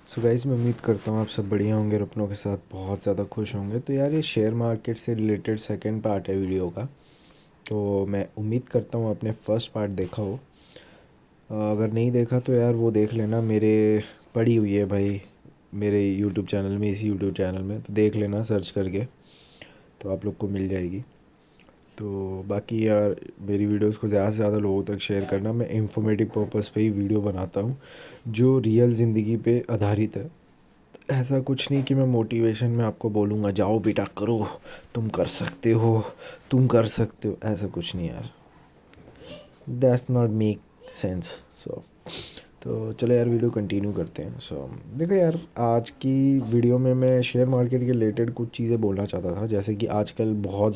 So guys, मैं उम्मीद करता हूँ आप सब बढ़िया होंगे और अपनों के साथ बहुत ज़्यादा खुश होंगे। तो यार, ये शेयर मार्केट से रिलेटेड सेकंड पार्ट है वीडियो का। तो मैं उम्मीद करता हूँ आपने फर्स्ट पार्ट देखा हो। अगर नहीं देखा तो यार वो देख लेना, मेरे पड़ी हुई है भाई, मेरे यूट्यूब चैनल में, इसी यूट्यूब चैनल में। तो देख लेना सर्च करके, तो आप लोग को मिल जाएगी। तो बाकी यार, मेरी वीडियोस को ज़्यादा से ज़्यादा लोगों तक शेयर करना। मैं इंफॉर्मेटिव पर्पज़ पे ही वीडियो बनाता हूँ, जो रियल ज़िंदगी पे आधारित है। ऐसा कुछ नहीं कि मैं मोटिवेशन में आपको बोलूँगा जाओ बेटा करो, तुम कर सकते हो, तुम कर सकते हो। ऐसा कुछ नहीं यार, दैट्स नॉट मेक सेंस। सो तो चलो यार, वीडियो कंटिन्यू करते हैं। देखो यार, आज की वीडियो में मैं शेयर मार्केट के रिलेटेड कुछ चीज़ें बोलना चाहता था। जैसे कि आजकल बहुत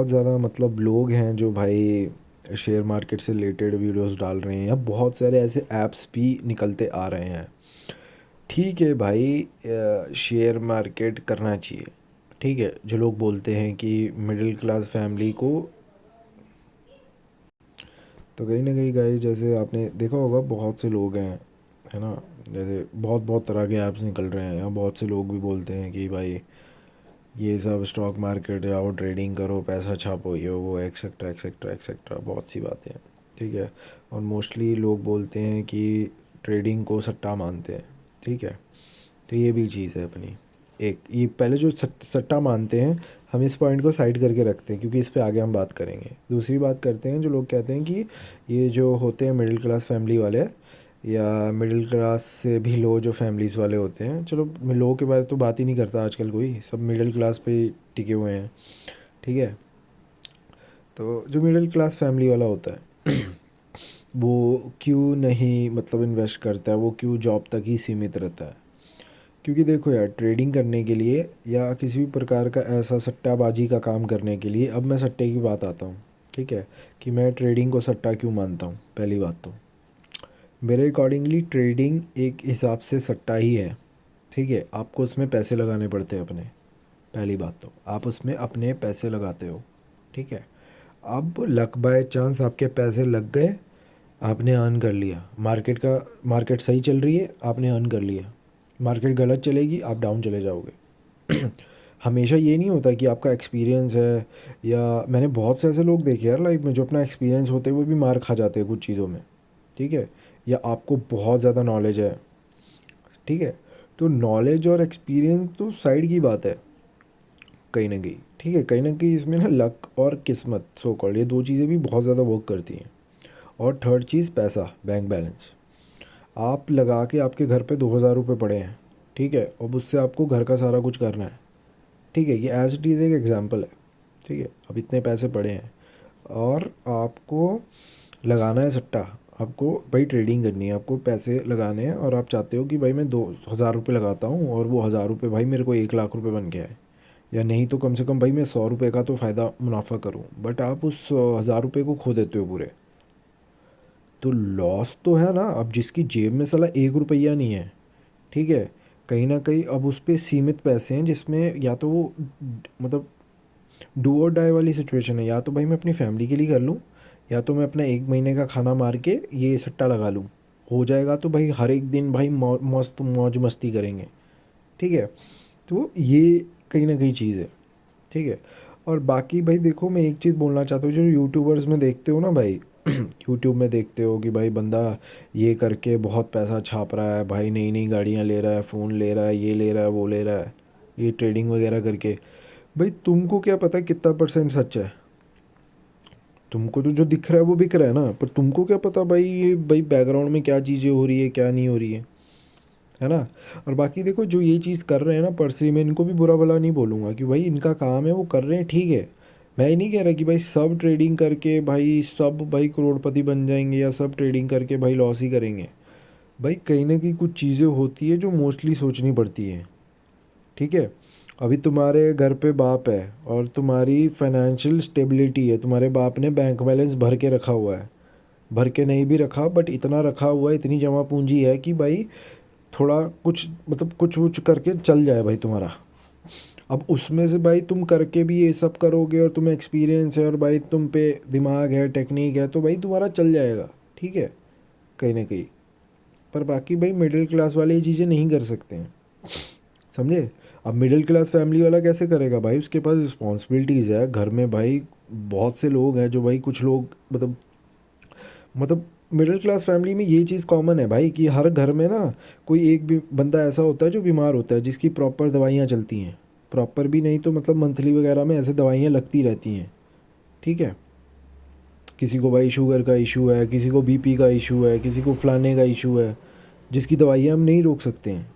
ज़्यादा मतलब लोग हैं जो भाई शेयर मार्केट से रिलेटेड वीडियोस डाल रहे हैं, या बहुत सारे ऐसे ऐप्स भी निकलते आ रहे हैं। ठीक है भाई, शेयर मार्केट करना चाहिए। ठीक है, जो लोग बोलते हैं कि मिडिल क्लास फैमिली को, तो कहीं ना कहीं गाइस, जैसे आपने देखा होगा बहुत से लोग हैं, है ना। जैसे बहुत बहुत तरह के ऐप्स निकल रहे हैं, या बहुत से लोग भी बोलते हैं कि भाई ये सब स्टॉक मार्केट जाओ, ट्रेडिंग करो, पैसा छापो, ये वो एक्सेट्रा एक्सेट्रा एक्सेट्रा, बहुत सी बातें हैं। ठीक है। और मोस्टली लोग बोलते हैं कि ट्रेडिंग को सट्टा मानते हैं। ठीक है। तो ये भी चीज़ है अपनी। एक ये पहले जो सट्टा मानते हैं, हम इस पॉइंट को साइड करके रखते हैं, क्योंकि इस पे आगे हम बात करेंगे। दूसरी बात करते हैं, जो लोग कहते हैं कि ये जो होते हैं मिडिल क्लास फैमिली वाले, या मिडिल क्लास से भी लो जो फैमिलीज़ वाले होते हैं, चलो मैं लो के बारे तो बात ही नहीं करता आजकल, कोई सब मिडिल क्लास पे ही टिके हुए हैं। ठीक है। तो जो मिडिल क्लास फैमिली वाला होता है वो क्यों नहीं मतलब इन्वेस्ट करता है, वो क्यों जॉब तक ही सीमित रहता है? क्योंकि देखो यार, ट्रेडिंग करने के लिए या किसी भी प्रकार का ऐसा सट्टाबाजी का काम करने के लिए, अब मैं सट्टे की बात आता हूँ। ठीक है। कि मैं ट्रेडिंग को सट्टा क्यों मानता हूँ, पहली बात तो मेरे अकॉर्डिंगली ट्रेडिंग एक हिसाब से सट्टा ही है। ठीक है। आपको उसमें पैसे लगाने पड़ते हैं अपने, पहली बात तो आप उसमें अपने पैसे लगाते हो। ठीक है। अब लक बाय चांस आपके पैसे लग गए, आपने अर्न कर लिया। मार्केट सही चल रही है, आपने अर्न कर लिया। मार्केट गलत चलेगी, आप डाउन चले जाओगे। हमेशा ये नहीं होता कि आपका एक्सपीरियंस है, या मैंने बहुत से ऐसे लोग देखे यार लाइफ में, जो अपना एक्सपीरियंस होते हुए भी मार खा जाते हैं कुछ चीज़ों में। ठीक है। या आपको बहुत ज़्यादा नॉलेज है। ठीक है। तो नॉलेज और एक्सपीरियंस तो साइड की बात है, कहीं ना कहीं। ठीक है। कहीं ना कहीं इसमें ना लक और किस्मत, सो कॉल्ड, ये दो चीज़ें भी बहुत ज़्यादा वर्क करती हैं। और थर्ड चीज़, पैसा, बैंक बैलेंस। आप लगा के आपके घर पे 2,000 रुपये पड़े हैं। ठीक है। अब उससे आपको घर का सारा कुछ करना है। ठीक है। ये एज इट इज़ एक एग्जांपल है। ठीक है। अब इतने पैसे पड़े हैं और आपको लगाना है सट्टा। आपको भाई ट्रेडिंग करनी है, आपको पैसे लगाने हैं, और आप चाहते हो कि भाई मैं 2,000 रुपये लगाता हूँ और वो 1,000 रुपये भाई मेरे को 1 लाख रुपये बन के आए। या नहीं तो कम से कम भाई मैं 100 रुपये का तो फ़ायदा मुनाफा करूँ, बट आप उस 1,000 रुपये को खो देते हो पूरे। तो लॉस तो है ना। अब जिसकी जेब में साला 1 रुपया नहीं है, ठीक है, कहीं ना कहीं अब उस पे सीमित पैसे हैं, जिसमें या तो वो मतलब डू और डाई वाली सिचुएशन है। या तो भाई मैं अपनी फैमिली के लिए कर लूँ, या तो मैं अपना 1 महीने का खाना मार के ये सट्टा लगा लूँ। हो जाएगा तो भाई हर एक दिन भाई मस्त मौज मस्ती करेंगे। ठीक है। तो ये कहीं ना कहीं चीज़ है। ठीक है। और बाकी भाई देखो, मैं एक चीज़ बोलना चाहता हूँ, जो यूट्यूबर्स में देखते हो ना भाई, यूट्यूब में देखते हो कि भाई बंदा ये करके बहुत पैसा छाप रहा है भाई, नई नई गाड़ियाँ ले रहा है, फ़ोन ले रहा है, ये ले रहा है, वो ले रहा है, ये ट्रेडिंग वगैरह करके। भाई तुमको क्या पता कितना परसेंट सच है? तुमको तो जो दिख रहा है वो बिक रहा है ना, पर तुमको क्या पता भाई ये भाई बैकग्राउंड में क्या चीज़ें हो रही है, क्या नहीं हो रही है ना। और बाकी देखो, जो ये चीज़ कर रहे हैं ना पर्सनली, मैं इनको भी बुरा भला नहीं बोलूँगा कि भाई इनका काम है, वो कर रहे हैं, ठीक है। मैं ये नहीं कह रहा कि भाई सब ट्रेडिंग करके भाई सब भाई करोड़पति बन जाएंगे, या सब ट्रेडिंग करके भाई लॉस ही करेंगे। भाई कहीं ना कहीं कुछ चीज़ें होती है जो मोस्टली सोचनी पड़ती हैं। ठीक है। अभी तुम्हारे घर पे बाप है और तुम्हारी फाइनेंशियल स्टेबिलिटी है, तुम्हारे बाप ने बैंक बैलेंस भर के रखा हुआ है, भर के नहीं भी रखा बट इतना रखा हुआ है, इतनी जमा पूंजी है कि भाई थोड़ा कुछ मतलब कुछ कुछ करके चल जाए भाई तुम्हारा। अब उसमें से भाई तुम करके भी ये सब करोगे, और तुम्हें एक्सपीरियंस है, और भाई तुम पे दिमाग है, टेक्निक है, तो भाई तुम्हारा चल जाएगा। ठीक है। कहीं ना कहीं पर बाकी भाई मिडिल क्लास वाले ये चीज़ें नहीं कर सकते हैं, समझे। अब मिडिल क्लास फैमिली वाला कैसे करेगा भाई, उसके पास रिस्पॉन्सिबिलिटीज़ है घर में भाई, बहुत से लोग हैं जो भाई, कुछ लोग मतलब मिडिल क्लास फैमिली में ये चीज़ कॉमन है भाई कि हर घर में ना कोई एक भी बंदा ऐसा होता है जो बीमार होता है, जिसकी प्रॉपर दवाइयाँ चलती हैं, प्रॉपर भी नहीं तो मतलब मंथली वगैरह में ऐसे दवाइयाँ लगती रहती हैं, ठीक है। किसी को भाई शुगर का इशू है, किसी को बीपी का इशू है, किसी को फलाने का इशू है, जिसकी दवाइयाँ हम नहीं रोक सकते हैं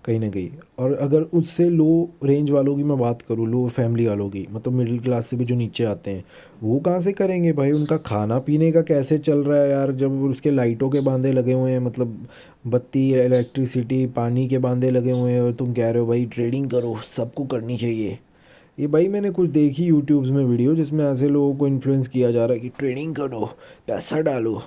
कहीं ना कहीं। और अगर उससे लो रेंज वालों की मैं बात करूँ, लो फैमिली वालों की, मतलब मिडिल क्लास से भी जो नीचे आते हैं, वो कहाँ से करेंगे भाई, उनका खाना पीने का कैसे चल रहा है यार, जब उसके लाइटों के बांधे लगे हुए हैं, मतलब बत्ती इलेक्ट्रिसिटी पानी के बांधे लगे हुए हैं, और तुम कह रहे हो भाई ट्रेडिंग करो, सबको करनी चाहिए। ये भाई मैंने कुछ देखी यूट्यूब्स में वीडियो, जिसमें ऐसे लोगों को इन्फ्लुएंस किया जा रहा है कि ट्रेडिंग करो, पैसा डालो।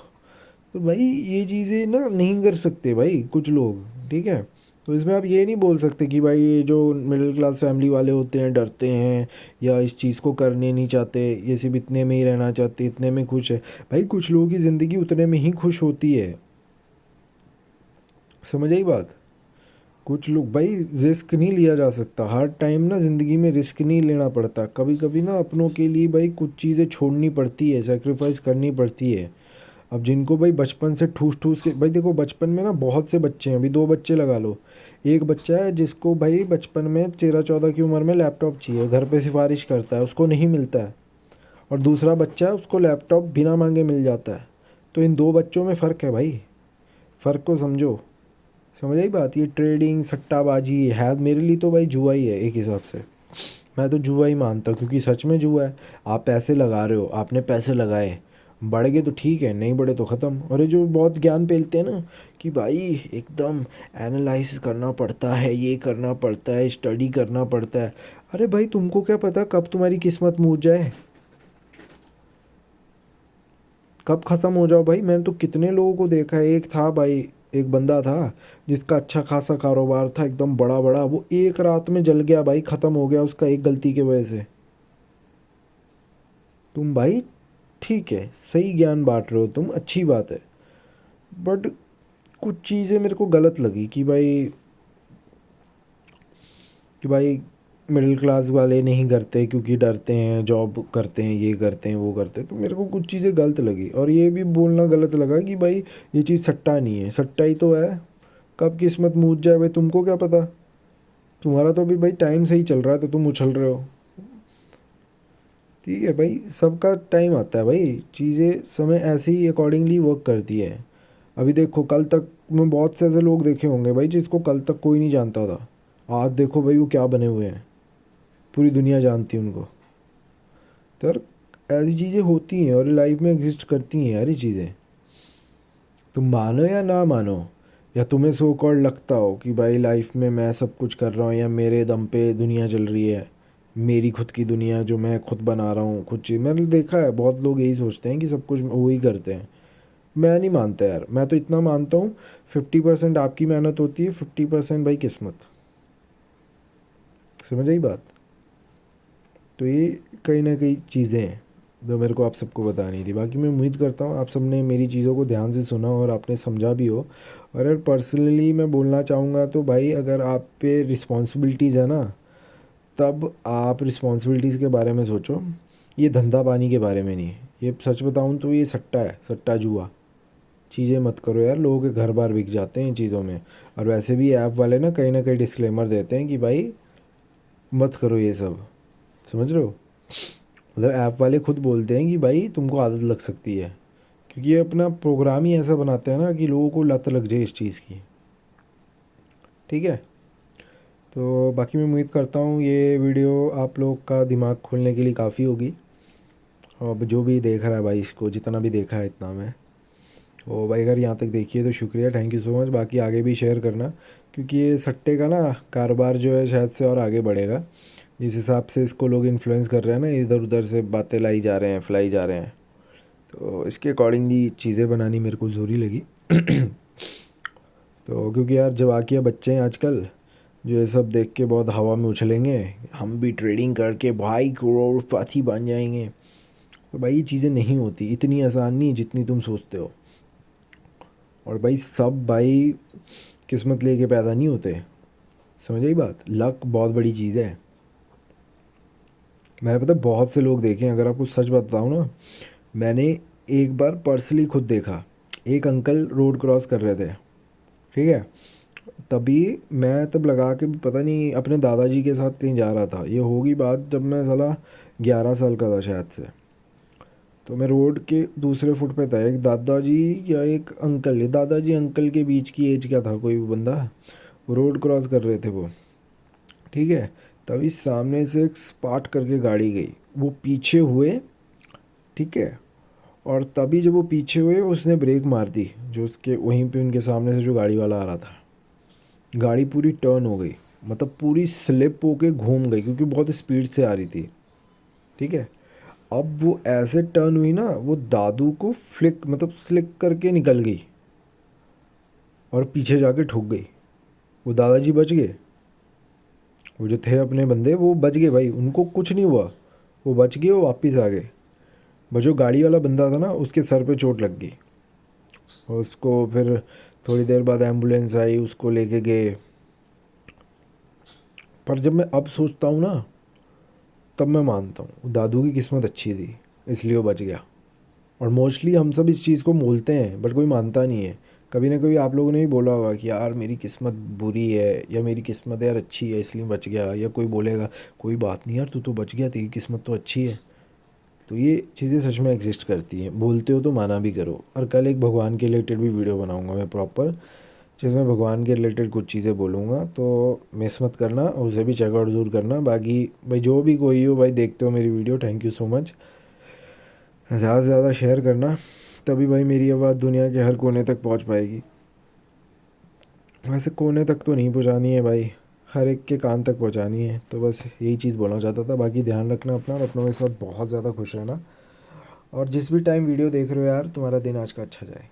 तो भाई ये चीज़ें ना नहीं कर सकते भाई कुछ लोग, ठीक है। तो इसमें आप ये नहीं बोल सकते कि भाई ये जो मिडिल क्लास फैमिली वाले होते हैं डरते हैं, या इस चीज़ को करने नहीं चाहते, ये सिर्फ इतने में ही रहना चाहते, इतने में खुश है। भाई कुछ लोगों की ज़िंदगी उतने में ही खुश होती है, समझ आई बात। कुछ लोग भाई, रिस्क नहीं लिया जा सकता हर टाइम ना, ज़िंदगी में रिस्क नहीं लेना पड़ता, कभी कभी ना अपनों के लिए भाई कुछ चीज़ें छोड़नी पड़ती है, सेक्रीफाइस करनी पड़ती है। अब जिनको भाई बचपन से ठूस ठूस के, भाई देखो बचपन में ना बहुत से बच्चे हैं, अभी दो बच्चे लगा लो। एक बच्चा है जिसको भाई बचपन में 13-14 की उम्र में लैपटॉप चाहिए, घर पे सिफारिश करता है, उसको नहीं मिलता है। और दूसरा बच्चा है, उसको लैपटॉप बिना मांगे मिल जाता है। तो इन दो बच्चों में फ़र्क है भाई, फ़र्क को समझो। समझ आई बात। ये ट्रेडिंग सट्टाबाजी है मेरे लिए तो भाई जुआ ही है एक हिसाब से। मैं तो जुआ ही मानता हूँ, क्योंकि सच में जुआ है। आप पैसे लगा रहे हो, आपने पैसे लगाए, बढ़ गए तो ठीक है, नहीं बढ़े तो ख़त्म। और ये जो बहुत ज्ञान पेलते हैं ना कि भाई एकदम एनालाइसिस करना पड़ता है, ये करना पड़ता है, स्टडी करना पड़ता है। अरे भाई तुमको क्या पता कब तुम्हारी किस्मत मुड़ जाए, कब ख़त्म हो जाओ भाई। मैंने तो कितने लोगों को देखा है, एक था भाई, एक बंदा था जिसका अच्छा खासा कारोबार था, एकदम बड़ा बड़ा, वो एक रात में जल गया भाई, ख़त्म हो गया उसका एक गलती की वजह से। तुम भाई ठीक है, सही ज्ञान बांट रहे हो तुम, अच्छी बात है, बट कुछ चीज़ें मेरे को गलत लगी कि भाई मिडिल क्लास वाले नहीं करते क्योंकि डरते हैं, जॉब करते हैं, ये करते हैं, वो करते हैं। तो मेरे को कुछ चीज़ें गलत लगी, और ये भी बोलना गलत लगा कि भाई ये चीज़ सट्टा नहीं है, सट्टा ही तो है। कब किस्मत मूझ जाए भाई तुमको क्या पता। तुम्हारा तो अभी भाई टाइम सही चल रहा है तो तुम उछल रहे हो, ठीक है भाई। सबका टाइम आता है भाई, चीज़ें समय ऐसे ही अकॉर्डिंगली वर्क करती है। अभी देखो कल तक में बहुत से ऐसे लोग देखे होंगे भाई जिसको कल तक कोई नहीं जानता था, आज देखो भाई वो क्या बने हुए हैं, पूरी दुनिया जानती है उनको। तो यार ऐसी चीज़ें होती हैं और लाइफ में एग्जिस्ट करती हैं यार ये चीज़ें, तुम मानो या ना मानो, या तुम्हें सो कॉल्ड लगता हो कि भाई लाइफ में मैं सब कुछ कर रहा हूँ, या मेरे दम पे दुनिया चल रही है, मेरी खुद की दुनिया जो मैं खुद बना रहा हूँ, कुछ चीज़ मैंने देखा है, बहुत लोग यही सोचते हैं कि सब कुछ वो ही करते हैं। मैं नहीं मानता यार, मैं तो इतना मानता हूँ 50% आपकी मेहनत होती है, 50% भाई किस्मत। समझ आई बात। तो ये कहीं ना कहीं चीज़ें हैं जो मेरे को आप सबको बतानी थी। बाकी मैं उम्मीद करता हूँ आप सबने मेरी चीज़ों को ध्यान से सुना और आपने समझा भी हो। और अगर पर्सनली मैं बोलना चाहूँगा तो भाई अगर आप पे रिस्पॉन्सिबिलिटीज़ है ना, तब आप रिस्पॉन्सिबिलिटीज़ के बारे में सोचो, ये धंधा पानी के बारे में नहीं। ये सच बताऊँ तो ये सट्टा है, सट्टा जुआ। चीज़ें मत करो यार, लोगों के घर बार बिक जाते हैं इन चीज़ों में। और वैसे भी ऐप वाले ना कहीं डिस्क्लेमर देते हैं कि भाई मत करो ये सब, समझ रहे हो। मतलब ऐप वाले खुद बोलते हैं कि भाई तुमको आदत लग सकती है, क्योंकि ये अपना प्रोग्राम ही ऐसा बनाते हैं ना कि लोगों को लत लग जाए इस चीज़ की, ठीक है। तो बाकी मैं उम्मीद करता हूँ ये वीडियो आप लोग का दिमाग खोलने के लिए काफ़ी होगी। और जो भी देख रहा है भाई, इसको जितना भी देखा है इतना मैं, ओ भाई अगर यहाँ तक देखिए तो शुक्रिया, थैंक यू सो मच। बाकी आगे भी शेयर करना, क्योंकि ये सट्टे का ना कारोबार जो है शायद से और आगे बढ़ेगा। जिस हिसाब से इसको लोग इन्फ्लुएंस कर रहे हैं ना, इधर उधर से बातें लाई जा रहे हैं, फैलाई जा रहे हैं, तो इसके अकॉर्डिंगली चीज़ें बनानी मेरे को ज़रूरी लगी। तो क्योंकि यार जवाकिया बच्चे हैं आजकल, जो ये सब देख के बहुत हवा में उछलेंगे, हम भी ट्रेडिंग करके भाई करोड़पति बन जाएंगे। तो भाई ये चीज़ें नहीं होती, इतनी आसान नहीं जितनी तुम सोचते हो। और भाई सब भाई किस्मत लेके पैदा नहीं होते, समझ आई बात। लक बहुत बड़ी चीज़ है। मैंने पता बहुत से लोग देखे हैं, अगर आपको सच बताऊँ ना, मैंने एक बार पर्सनली खुद देखा, एक अंकल रोड क्रॉस कर रहे थे, ठीक है। तभी मैं तब लगा के पता नहीं अपने दादाजी के साथ कहीं जा रहा था, ये होगी बात जब मैं साला 11 साल का था शायद से। तो मैं रोड के दूसरे फुट पे था, एक दादाजी या एक अंकल, ये दादाजी अंकल के बीच की एज क्या था कोई बंदा, वो रोड क्रॉस कर रहे थे वो, ठीक है। तभी सामने से एक स्पाट करके गाड़ी गई, वो पीछे हुए, ठीक है। और तभी जब वो पीछे हुए उसने ब्रेक मार दी, जो उसके वहीं पे उनके सामने से जो गाड़ी वाला आ रहा था, गाड़ी पूरी टर्न हो गई, मतलब पूरी स्लिप होके घूम गई क्योंकि बहुत स्पीड से आ रही थी, ठीक है। अब वो ऐसे टर्न हुई ना, वो दादू को फ्लिक मतलब स्लिक करके निकल गई और पीछे जाके ठुक गई। वो दादाजी बच गए, वो जो थे अपने बंदे वो बच गए भाई, उनको कुछ नहीं हुआ, वो बच गए, वो वापस आ गए। बस जो गाड़ी वाला बंदा था ना, उसके सर पे चोट लग गई, और उसको फिर थोड़ी देर बाद एम्बुलेंस आई, उसको लेके गए। पर जब मैं अब सोचता हूँ ना, तब मैं मानता हूँ दादू की किस्मत अच्छी थी, इसलिए वो बच गया। और मोस्टली हम सब इस चीज़ को बोलते हैं बट कोई मानता नहीं है। कभी ना कभी आप लोगों ने भी बोला होगा कि यार मेरी किस्मत बुरी है, या मेरी किस्मत यार अच्छी है इसलिए बच गया, या कोई बोलेगा कोई बात नहीं यार तू तो बच गया, तेरी किस्मत तो अच्छी है। तो ये चीज़ें सच में एग्जिस्ट करती हैं, बोलते हो तो माना भी करो। और कल एक भगवान के रिलेटेड भी वीडियो बनाऊंगा मैं प्रॉपर, जिसमें भगवान के रिलेटेड कुछ चीज़ें बोलूँगा, तो मिस मत करना, और उसे भी चेकआउट ज़रूर करना। बाकी भाई जो भी कोई हो भाई देखते हो मेरी video, thank you so much. ज़्यादा से ज़्यादा शेयर करना, तभी भाई मेरी आवाज़ दुनिया के हर कोने तक पहुंच पाएगी। वैसे कोने तक तो नहीं पहुंचानी है भाई, हर एक के कान तक पहुंचानी है। तो बस यही चीज़ बोलना चाहता था। बाकी ध्यान रखना अपना, और अपनों के साथ बहुत ज़्यादा खुश रहना। और जिस भी टाइम वीडियो देख रहे हो यार, तुम्हारा दिन आज का अच्छा जाए।